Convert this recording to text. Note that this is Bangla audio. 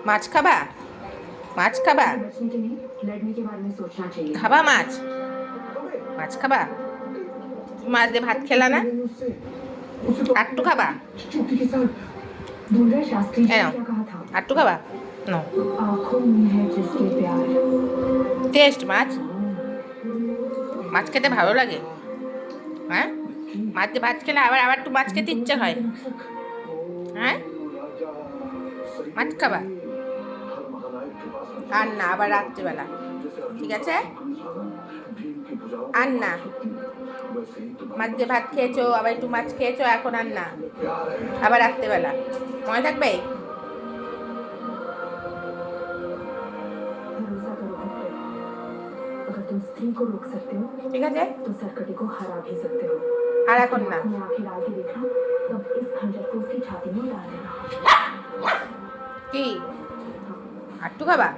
মাছ খাবা? মাছ খাবা? খাবা মাছ? মাছ খাবা? মাছ দিয়ে ভাত খেলা না? আট্টু খাবা? আট্টু খাবা? নো টেস্ট মাছ? মাছ খেতে ভালো লাগে? হ্যাঁ, মাছ দিয়ে ভাত খেলে আবার আবার একটু মাছ খেতে ইচ্ছে হয়। হ্যাঁ, মাছ খাবা? আর না, আবার রাত্রিবেলা। ঠিক আছে, আর না। মাছ দিয়ে ভাত খেয়েছো, আবার একটু মাছ খেয়েছো, এখন আর না, আবার রাত্রিবেলা। মনে থাকবে? ঠিক আছে, আর এখন না। কি আট্টু খাবা?